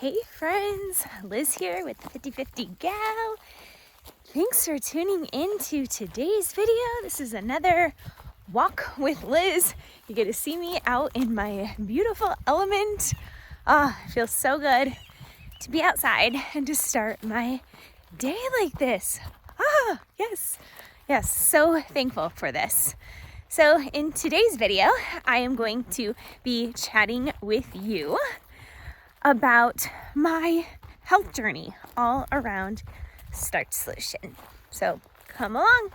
Hey friends, Liz here with the 50/50 Gal. Thanks for tuning in to today's video. This is another walk with Liz. You get to see me out in my beautiful element. It feels so good to be outside and to start my day like this. Yes, so thankful for this. So in today's video, I am going to be chatting with you about my health journey all around Starch Solution. So come along.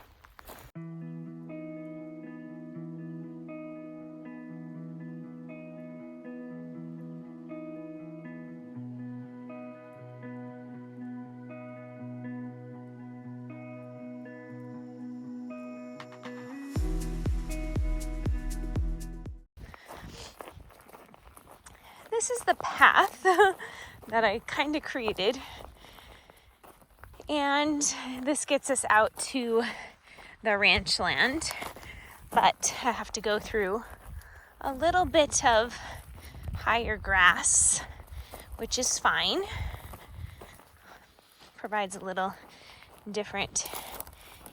This is the path that I kind of created, and this gets us out to the ranch land, but I have to go through a little bit of higher grass, which is fine. Provides a little different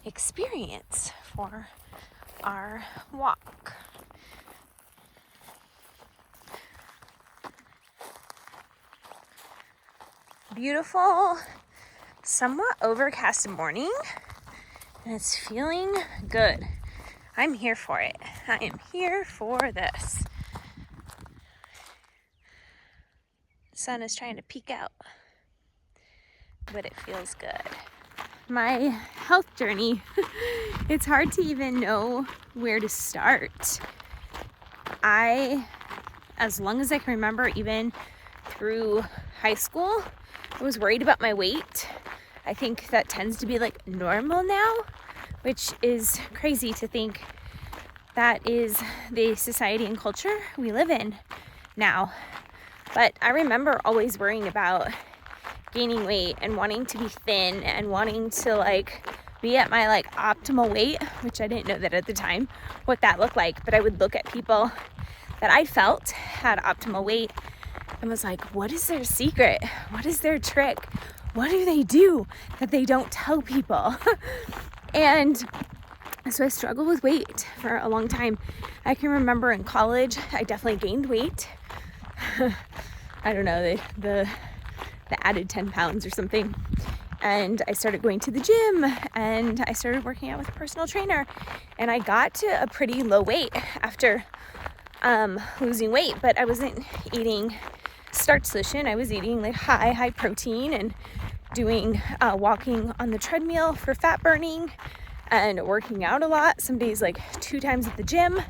experience for our walk. Beautiful, somewhat overcast morning, and it's feeling good. I'm here for it. I am here for this. The sun is trying to peek out, but it feels good. My health journey, it's hard to even know where to start. As long as I can remember, even through high school, I was worried about my weight. I think that tends to be like normal now, which is crazy to think that is the society and culture we live in now. But I remember always worrying about gaining weight and wanting to be thin and wanting to be at my optimal weight, which I didn't know that at the time what that looked like. But I would look at people that I felt had optimal weight and was like, what is their secret? What is their trick? What do they do that they don't tell people? And so I struggled with weight for a long time. I can remember in college, I definitely gained weight. I don't know, the added 10 pounds or something. And I started going to the gym and I started working out with a personal trainer. And I got to a pretty low weight after losing weight, but I wasn't eating Starch Solution. I was eating high protein and doing walking on the treadmill for fat burning and working out a lot. Some days 2 times at the gym.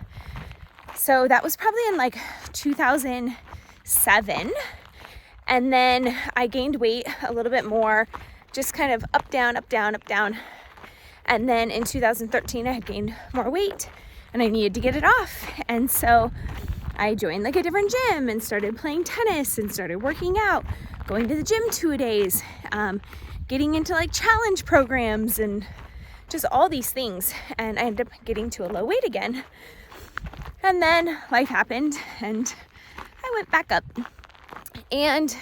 So that was probably in 2007. And then I gained weight a little bit more, just kind of up, down. And then in 2013, I had gained more weight and I needed to get it off. And so I joined a different gym and started playing tennis and started working out, going to the gym 2 days, getting into challenge programs and just all these things. And I ended up getting to a low weight again. And then life happened and I went back up. And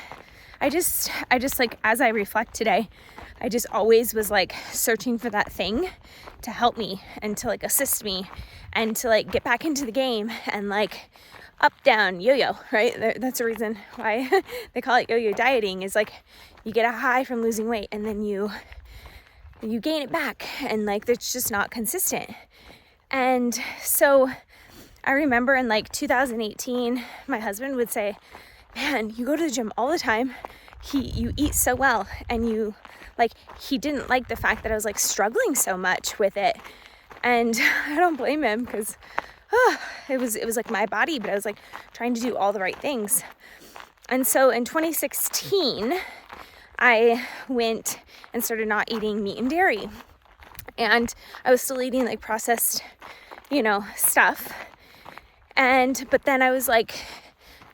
I just as I reflect today, I just always was searching for that thing to help me and to assist me and to get back into the game and up, down, yo-yo, right? That's the reason why they call it yo-yo dieting, is you get a high from losing weight and then you gain it back, and it's just not consistent. And so I remember in 2018, my husband would say, man, you go to the gym all the time. You eat so well. And he didn't like the fact that I was struggling so much with it. And I don't blame him, because it was my body, but I was trying to do all the right things. And so in 2016, I went and started not eating meat and dairy. And I was still eating processed, stuff. But then I was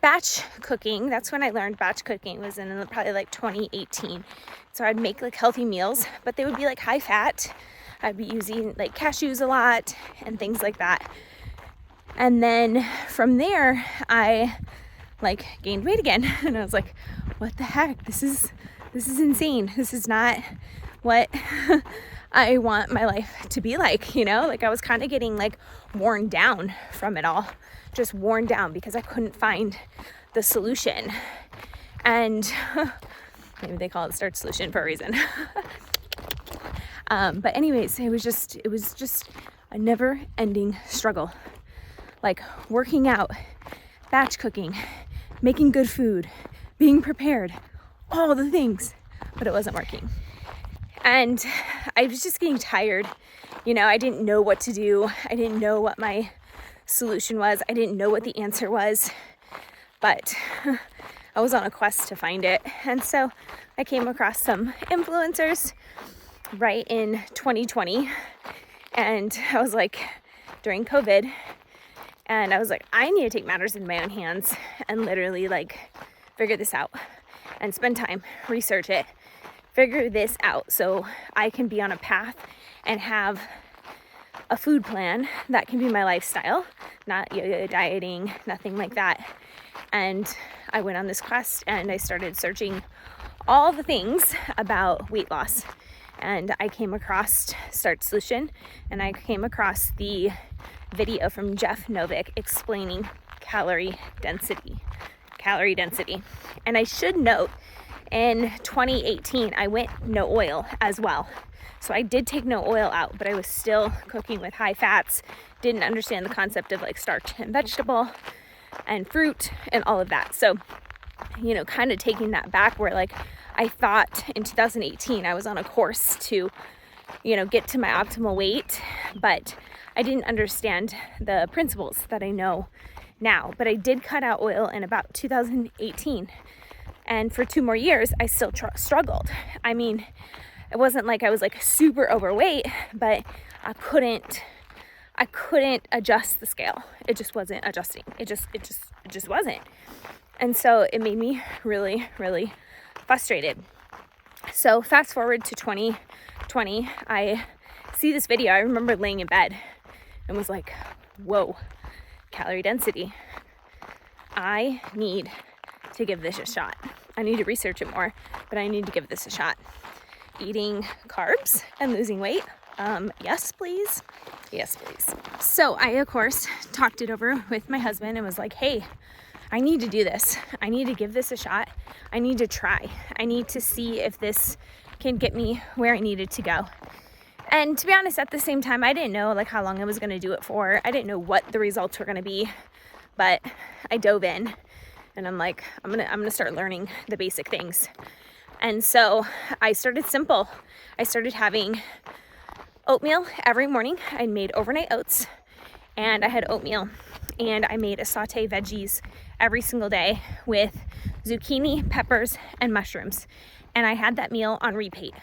batch cooking. That's when I learned batch cooking, was in probably 2018. So I'd make healthy meals, but they would be high fat. I'd be using cashews a lot and things like that. And then from there, I like gained weight again. And I was like, what the heck? This is insane. This is not what I want my life to be like, you know? Like I was kind of getting like worn down from it all, just worn down because I couldn't find the solution. And maybe they call it Starch Solution for a reason. But anyways, it was just a never ending struggle. Like working out, batch cooking, making good food, being prepared, all the things, but it wasn't working. And I was just getting tired. You know, I didn't know what to do. I didn't know what my solution was. I didn't know what the answer was, but I was on a quest to find it. And so I came across some influencers right in 2020. And I was like, during COVID, and I was like, I need to take matters in my own hands and literally like figure this out and spend time, research it, figure this out so I can be on a path and have a food plan that can be my lifestyle, not yo-yo dieting, nothing like that. And I went on this quest and I started searching all the things about weight loss. And I came across Starch Solution, and I came across the video from Jeff Novick explaining calorie density. And I should note, in 2018, I went no oil as well. So I did take no oil out, but I was still cooking with high fats, didn't understand the concept of like starch and vegetable and fruit and all of that. So, you know, kind of taking that back where like I thought in 2018 I was on a course to, you know, get to my optimal weight, but I didn't understand the principles that I know now. But I did cut out oil in about 2018, and for 2 more years I still struggled. I mean, it wasn't like I was like super overweight, but I couldn't adjust the scale. It just wasn't adjusting. It just wasn't. And so it made me really, really frustrated. So fast forward to 2020, I see this video. I remember laying in bed and was like, whoa, calorie density. I need to give this a shot. I need to research it more, but I need to give this a shot. Eating carbs and losing weight? Yes, please. Yes, please. So I, of course, talked it over with my husband and was like, hey, I need to do this. I need to give this a shot. I need to try. I need to see if this can get me where I needed to go. And to be honest, at the same time, I didn't know like how long I was going to do it for. I didn't know what the results were going to be, but I dove in and I'm like, I'm going to start learning the basic things. And so I started simple. I started having oatmeal every morning. I made overnight oats and I had oatmeal, and I made a sauté veggies every single day with zucchini, peppers, and mushrooms. And I had that meal on repeat.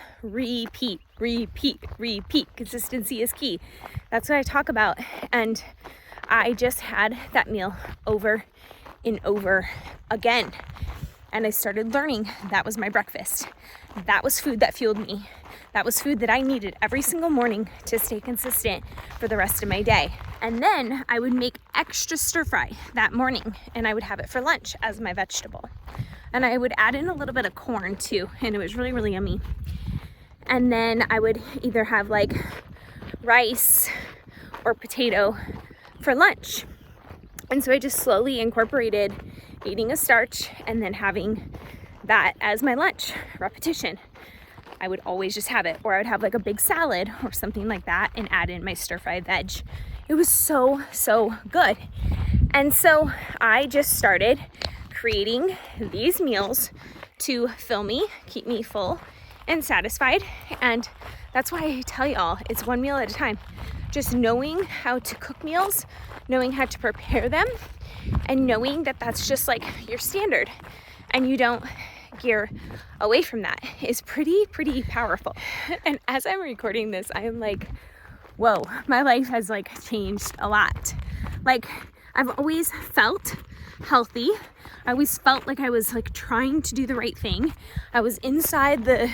Consistency is key. That's what I talk about. And I just had that meal over and over again. And I started learning that was my breakfast. That was food that fueled me. That was food that I needed every single morning to stay consistent for the rest of my day. And then I would make extra stir fry that morning, and I would have it for lunch as my vegetable. And I would add in a little bit of corn too, and it was really, really yummy. And then I would either have like rice or potato for lunch. And so I just slowly incorporated eating a starch and then having that as my lunch, repetition. I would always just have it, or I would have like a big salad or something like that and add in my stir-fried veg. It was so, so good. And so I just started creating these meals to fill me, keep me full and satisfied. And that's why I tell y'all, it's one meal at a time. Just knowing how to cook meals, knowing how to prepare them, and knowing that that's just like your standard and you don't gear away from that is pretty powerful. And as I'm recording this, I am like, whoa, my life has like changed a lot. Like, I've always felt healthy. I always felt like I was like trying to do the right thing. I was inside the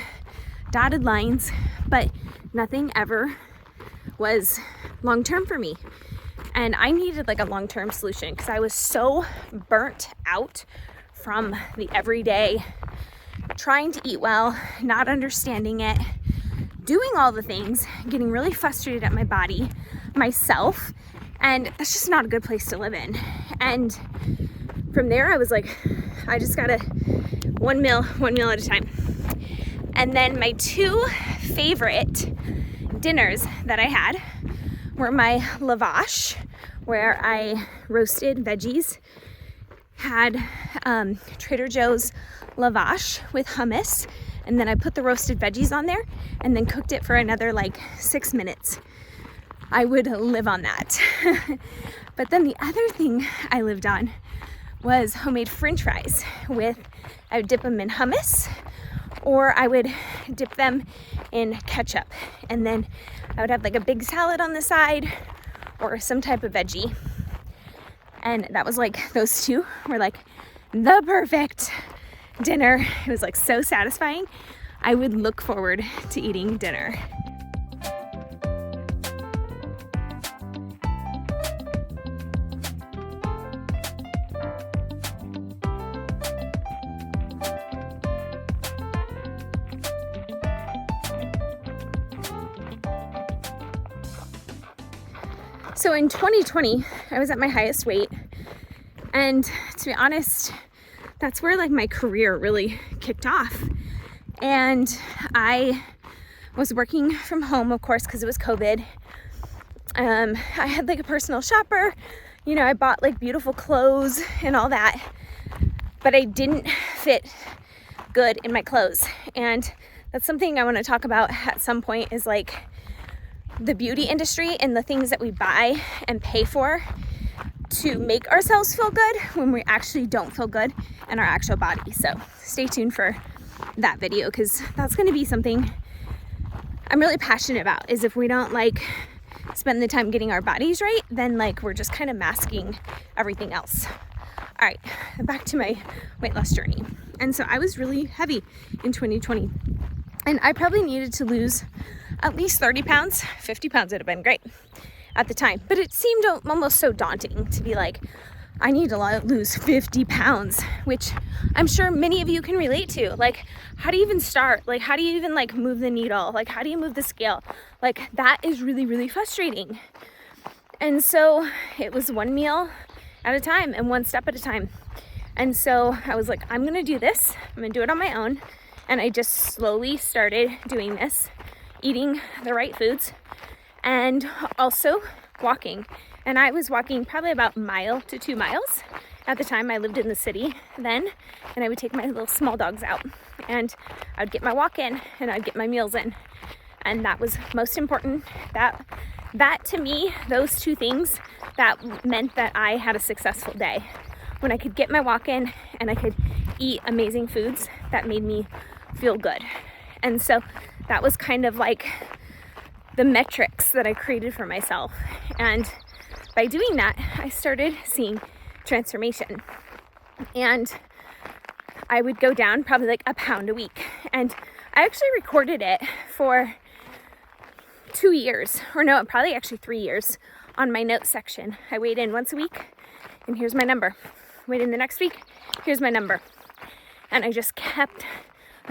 dotted lines, but nothing ever was long-term for me. And I needed like a long-term solution because I was so burnt out from the everyday trying to eat well, not understanding it, doing all the things, getting really frustrated at my body, myself, and that's just not a good place to live in. And from there, I was like, I just gotta one meal at a time. And then my two favorite dinners that I had were my lavash, where I roasted veggies, had Trader Joe's lavash with hummus, and then I put the roasted veggies on there and then cooked it for another like 6 minutes. I would live on that. But then the other thing I lived on was homemade french fries I would dip them in hummus, or I would dip them in ketchup, and then I would have like a big salad on the side or some type of veggie. And that was like, those two were like the perfect dinner. It was like so satisfying. I would look forward to eating dinner. So in 2020, I was at my highest weight, and to be honest, that's where like my career really kicked off. And I was working from home, of course, because it was COVID. I had like a personal shopper, you know, I bought like beautiful clothes and all that, but I didn't fit good in my clothes. And that's something I want to talk about at some point, is like the beauty industry and the things that we buy and pay for to make ourselves feel good when we actually don't feel good in our actual body. So stay tuned for that video, because that's going to be something I'm really passionate about, is if we don't like spend the time getting our bodies right, then like we're just kind of masking everything else. All right, back to my weight loss journey. And so I was really heavy in 2020, and I probably needed to lose at least 30 pounds. 50 pounds would have been great at the time, but it seemed almost so daunting to be like, I need to lose 50 pounds, which I'm sure many of you can relate to. Like, how do you even start? Like, how do you even like move the needle? Like, how do you move the scale? Like, that is really, really frustrating. And so it was one meal at a time and one step at a time. And so I was like, I'm going to do this. I'm going to do it on my own. And I just slowly started doing this, eating the right foods, and also walking. And I was walking probably about 1 mile to 2 miles. At the time, I lived in the city then, and I would take my little small dogs out, and I'd get my walk in, and I'd get my meals in. And that was most important. That to me, those two things, that meant that I had a successful day. When I could get my walk in and I could eat amazing foods that made me feel good. And so that was kind of like the metrics that I created for myself. And by doing that, I started seeing transformation. And I would go down probably like a pound a week. And I actually recorded it for 2 years, or no, probably actually 3 years, on my notes section. I weighed in once a week, and here's my number. Weighed in the next week, here's my number. And I just kept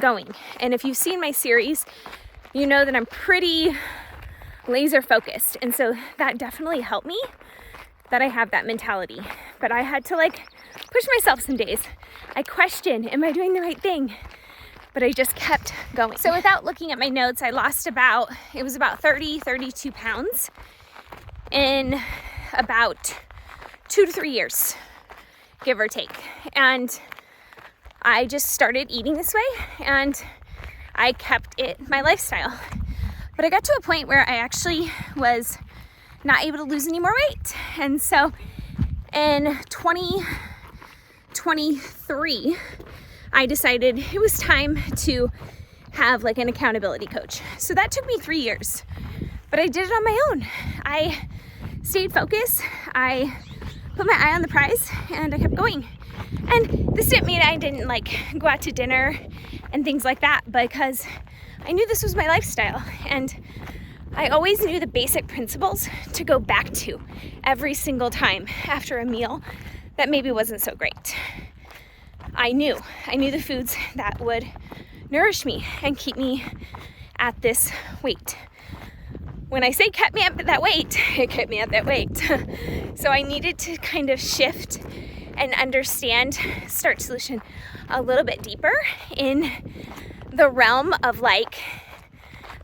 going. And if you've seen my series, you know that I'm pretty laser focused. And so that definitely helped me, that I have that mentality. But I had to like push myself some days. I questioned, am I doing the right thing? But I just kept going. So without looking at my notes, I lost about 32 pounds in about 2 to 3 years, give or take. And I just started eating this way, and I kept it my lifestyle. But I got to a point where I actually was not able to lose any more weight. And so in 2023, I decided it was time to have like an accountability coach. So that took me 3 years, but I did it on my own. I stayed focused. I put my eye on the prize, and I kept going. And this didn't mean I didn't like go out to dinner and things like that, because I knew this was my lifestyle, and I always knew the basic principles to go back to every single time after a meal that maybe wasn't so great. I knew the foods that would nourish me and keep me at this weight. When I say kept me at that weight, it kept me at that weight. So I needed to kind of shift and understand Starch Solution a little bit deeper in the realm of like,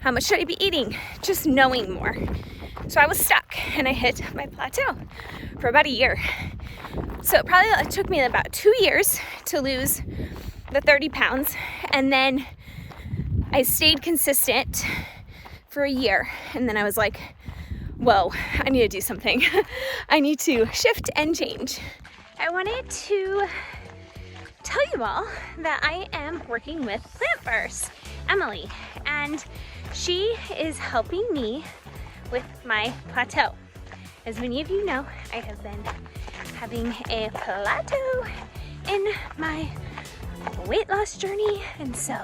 how much should I be eating? Just knowing more. So I was stuck and I hit my plateau for about a year. So it took me about 2 years to lose the 30 pounds. And then I stayed consistent for a year. And then I was like, whoa, I need to do something. I need to shift and change. I wanted to tell you all that I am working with Plateaus, Emily, and she is helping me with my plateau. As many of you know, I have been having a plateau in my weight loss journey, and so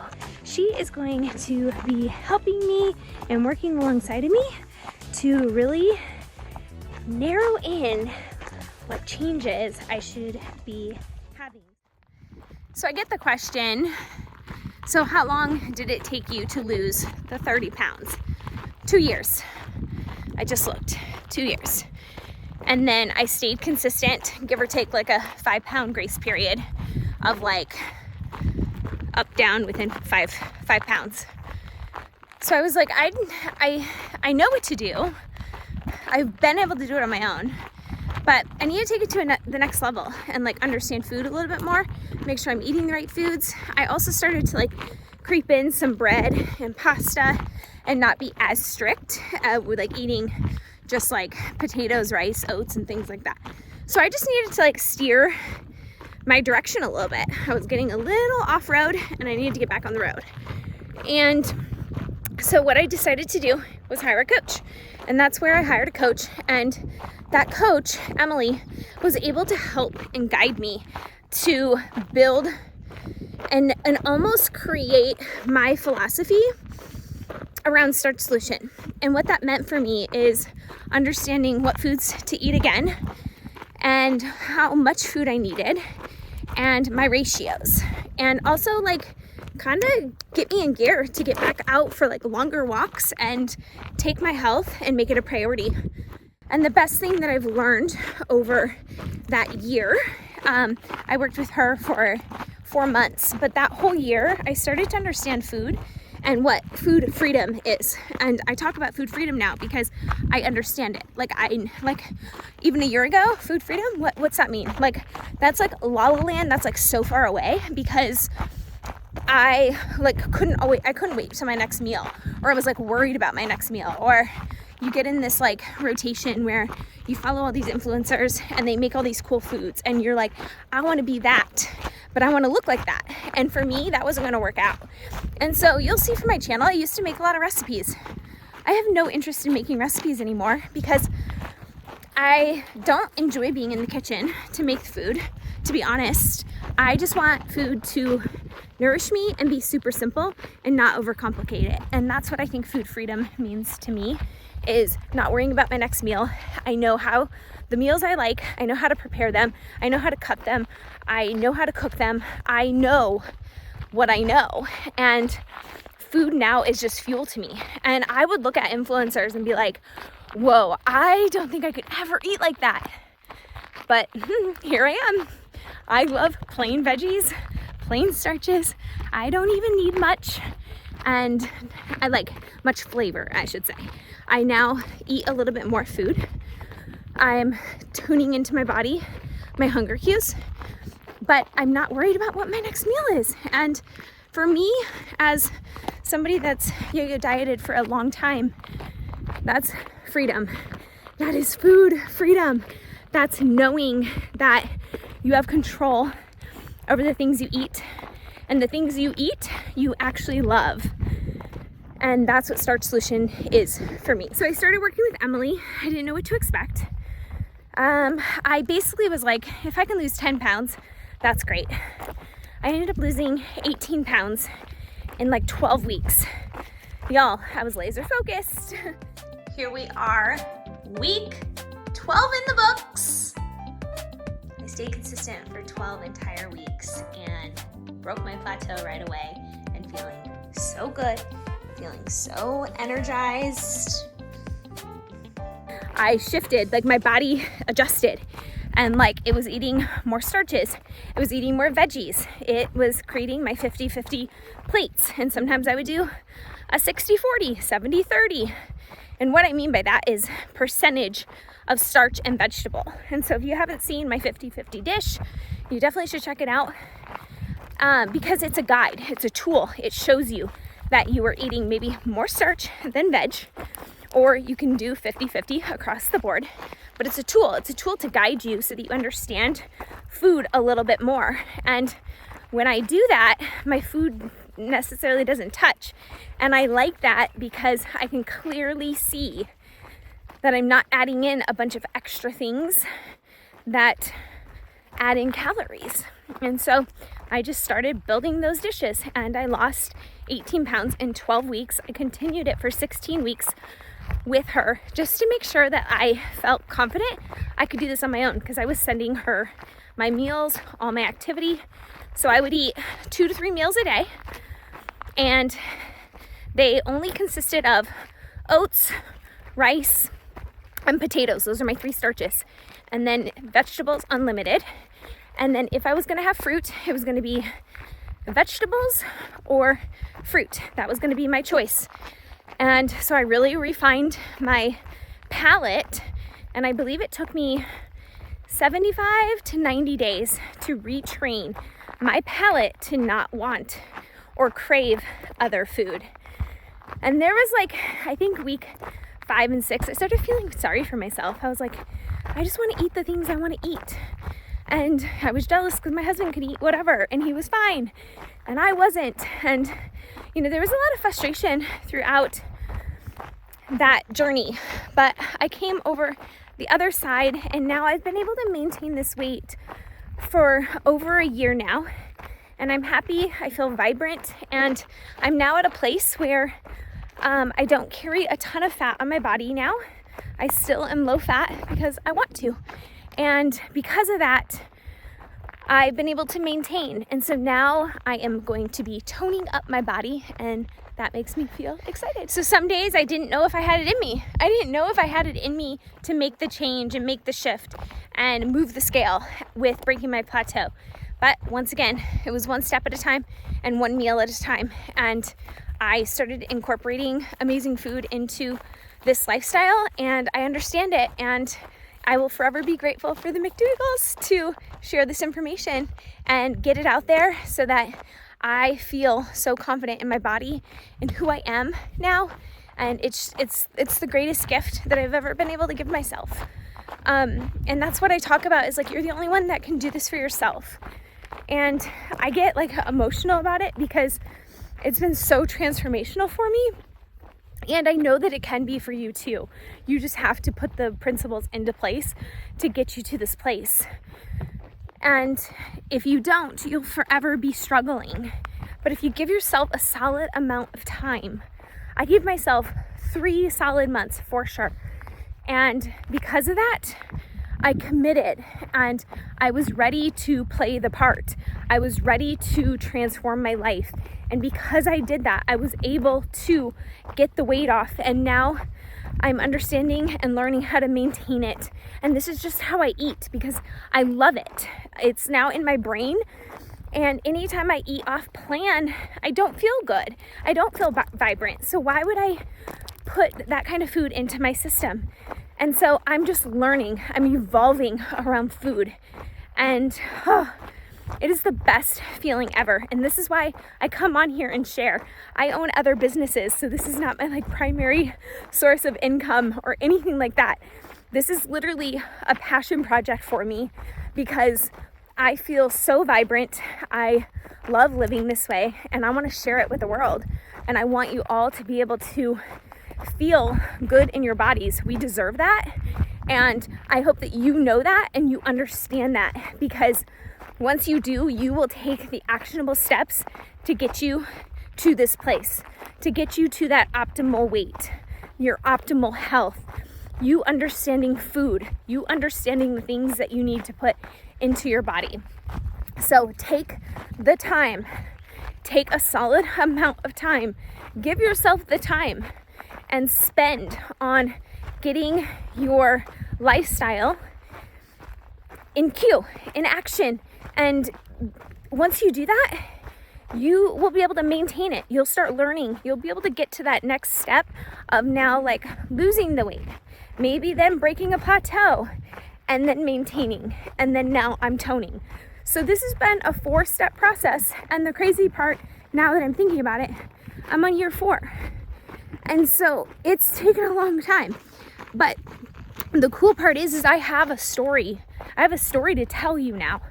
she is going to be helping me and working alongside of me to really narrow in what changes I should be having. So I get the question, so how long did it take you to lose the 30 pounds? 2 years. I just looked, 2 years. And then I stayed consistent, give or take like a 5-pound grace period of like up, down within five pounds. So I was like, I know what to do. I've been able to do it on my own, but I need to take it to the next level and like understand food a little bit more, make sure I'm eating the right foods. I also started to like creep in some bread and pasta and not be as strict with like eating just like potatoes, rice, oats, and things like that. So I just needed to like steer my direction a little bit. I was getting a little off-road and I needed to get back on the road. And so what I decided to do was hire a coach. And that's where I hired a coach. And that coach, Emily, was able to help and guide me to build and almost create my philosophy around Starch Solution. And what that meant for me is understanding what foods to eat again and how much food I needed and my ratios. And also like kind of get me in gear to get back out for like longer walks and take my health and make it a priority. And the best thing that I've learned over that year, I worked with her for 4 months, but that whole year I started to understand food and what food freedom is. And I talk about food freedom now because I understand it. Like even a year ago, food freedom, what's that mean? Like that's like la la land, that's like so far away because I couldn't wait till my next meal, or I was like worried about my next meal. Or you get in this like rotation where you follow all these influencers and they make all these cool foods and you're like, I want to be that, but I want to look like that. And for me, that wasn't going to work out. And so you'll see from my channel, I used to make a lot of recipes. I have no interest in making recipes anymore because I don't enjoy being in the kitchen to make food, to be honest. I just want food to nourish me and be super simple and not overcomplicate it. And that's what I think food freedom means to me, is not worrying about my next meal. I know how the meals I like, I know how to prepare them, I know how to cut them, I know how to cook them, I know what I know. And food now is just fuel to me. And I would look at influencers and be like, whoa, I don't think I could ever eat like that. But here I am. I love plain veggies, plain starches. I don't even need much. And I like much flavor, I should say. I now eat a little bit more food. I'm tuning into my body, my hunger cues, but I'm not worried about what my next meal is. And for me, as somebody that's yo-yo dieted for a long time, that's freedom. That is food freedom. That's knowing that you have control over the things you eat, and the things you eat, you actually love. And that's what Starch Solution is for me. So I started working with Emily. I didn't know what to expect. I basically was like, if I can lose 10 pounds, that's great. I ended up losing 18 pounds in like 12 weeks. Y'all, I was laser focused. Here we are, week 12 in the books. I stayed consistent for 12 entire weeks and broke my plateau right away and feeling so good, feeling so energized. I shifted, like my body adjusted, and like it was eating more starches, it was eating more veggies, it was creating my 50-50 plates, and sometimes I would do a 60-40, 70-30. And what I mean by that is percentage of starch and vegetable. And so if you haven't seen my 50-50 dish, you definitely should check it out, because it's a guide, it's a tool. It shows you that you are eating maybe more starch than veg, or you can do 50-50 across the board. But it's a tool. It's a tool to guide you so that you understand food a little bit more. And when I do that, my food necessarily doesn't touch. And I like that because I can clearly see that I'm not adding in a bunch of extra things that add in calories. And so I just started building those dishes, and I lost 18 pounds in 12 weeks. I continued it for 16 weeks with her just to make sure that I felt confident I could do this on my own, because I was sending her my meals, all my activity. So I would eat 2 to 3 meals a day, and they only consisted of oats, rice, and potatoes. Those are my 3 starches. And then vegetables, unlimited. And then if I was going to have fruit, it was going to be vegetables or fruit. That was going to be my choice. And so I really refined my palate, and I believe it took me 75 to 90 days to retrain my palate to not want or crave other food. And there was like, I think week 5 and 6, I started feeling sorry for myself. I was like, I just want to eat the things I want to eat. And I was jealous because my husband could eat whatever and he was fine and I wasn't. And you know, there was a lot of frustration throughout that journey, but I came over the other side, and now I've been able to maintain this weight for over a year now, and I'm happy. I feel vibrant, and I'm now at a place where I don't carry a ton of fat on my body now. I still am low fat because I want to, and because of that, I've been able to maintain. And so now I am going to be toning up my body, and that makes me feel excited. So some days I didn't know if I had it in me. I didn't know if I had it in me to make the change and make the shift and move the scale with breaking my plateau. But once again, it was one step at a time and one meal at a time. And I started incorporating amazing food into this lifestyle, and I understand it. And I will forever be grateful for the McDougall's to share this information and get it out there so that I feel so confident in my body and who I am now. And it's the greatest gift that I've ever been able to give myself. And that's what I talk about, is like, you're the only one that can do this for yourself. And I get like emotional about it because it's been so transformational for me. And I know that it can be for you too. You just have to put the principles into place to get you to this place. And if you don't, you'll forever be struggling. But if you give yourself a solid amount of time, I gave myself 3 solid months for sure. And because of that, I committed, and I was ready to play the part. I was ready to transform my life. And because I did that, I was able to get the weight off. And now I'm understanding and learning how to maintain it. And this is just how I eat because I love it. It's now in my brain. And anytime I eat off plan, I don't feel good. I don't feel vibrant. So why would I put that kind of food into my system? And so I'm just learning. I'm evolving around food. And it is the best feeling ever. And this is why I come on here and share. I own other businesses, so this is not my primary source of income or anything like that. This is literally a passion project for me because I feel so vibrant. I love living this way, and I want to share it with the world. And I want you all to be able to feel good in your bodies. We deserve that. And I hope that you know that and you understand that, because once you do, you will take the actionable steps to get you to this place, to get you to that optimal weight, your optimal health, you understanding food, you understanding the things that you need to put into your body. So take the time, take a solid amount of time, give yourself the time and spend on getting your lifestyle in queue, in action. And once you do that, you will be able to maintain it. You'll start learning. You'll be able to get to that next step of now like losing the weight, maybe then breaking a plateau and then maintaining. And then now I'm toning. So this has been a 4-step process. And the crazy part, now that I'm thinking about it, I'm on year 4. And so it's taken a long time. But the cool part is I have a story. I have a story to tell you now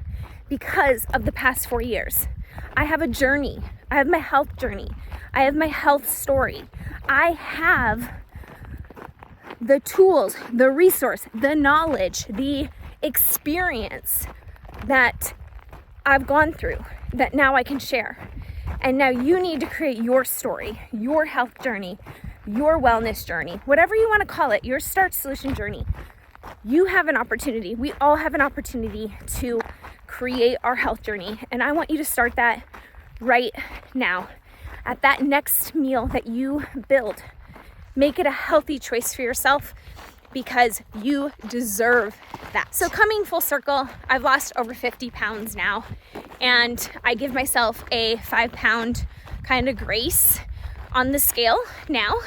because of the past 4 years. I have a journey. I have my health journey. I have my health story. I have the tools, the resource, the knowledge, the experience that I've gone through that now I can share. And now you need to create your story, your health journey, your wellness journey, whatever you want to call it, your Starch Solution journey. You have an opportunity. We all have an opportunity to create our health journey. And I want you to start that right now. At that next meal that you build, make it a healthy choice for yourself because you deserve that. So coming full circle, I've lost over 50 pounds now. And I give myself a 5-pound kind of grace on the scale now,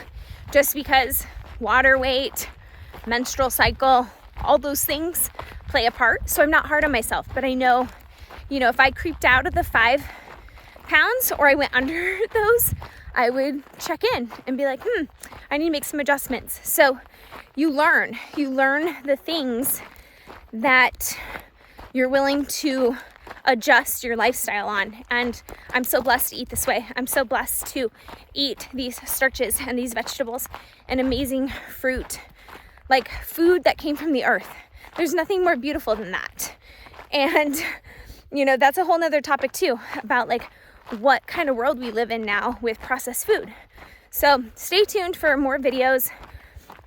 just because water weight, menstrual cycle, all those things play a part. So I'm not hard on myself, but I know, if I creeped out of the 5 pounds or I went under those, I would check in and be like, I need to make some adjustments. So you learn the things that you're willing to adjust your lifestyle on. And I'm so blessed to eat this way. I'm so blessed to eat these starches and these vegetables and amazing fruit, like food that came from the earth. There's nothing more beautiful than that. And, that's a whole nother topic too, about like what kind of world we live in now with processed food. So stay tuned for more videos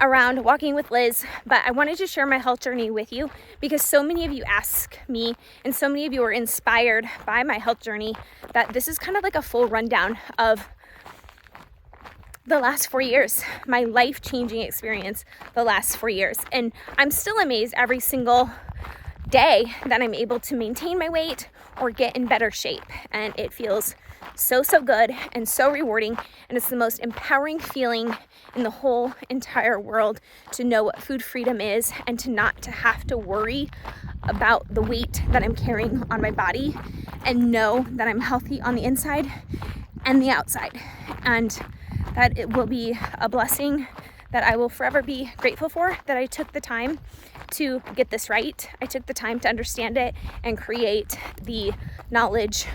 around walking with Liz, but I wanted to share my health journey with you because so many of you ask me and so many of you are inspired by my health journey that this is kind of like a full rundown of the last 4 years, my life-changing experience the last 4 years. And I'm still amazed every single day that I'm able to maintain my weight or get in better shape. And it feels so good and so rewarding. And it's the most empowering feeling in the whole entire world to know what food freedom is and to not to have to worry about the weight that I'm carrying on my body and know that I'm healthy on the inside and the outside. And that it will be a blessing that I will forever be grateful for, that I took the time to get this right. I took the time to understand it and create the knowledge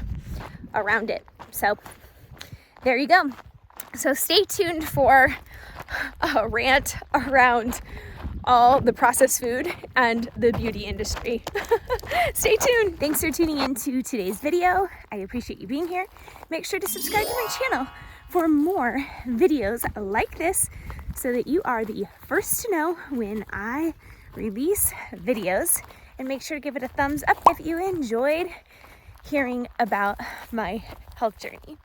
around it. So there you go. So stay tuned for a rant around all the processed food and the beauty industry. Stay tuned. Thanks for tuning into today's video. I appreciate you being here. Make sure to subscribe to my channel for more videos like this so that you are the first to know when I release videos. And make sure to give it a thumbs up if you enjoyed hearing about my health journey.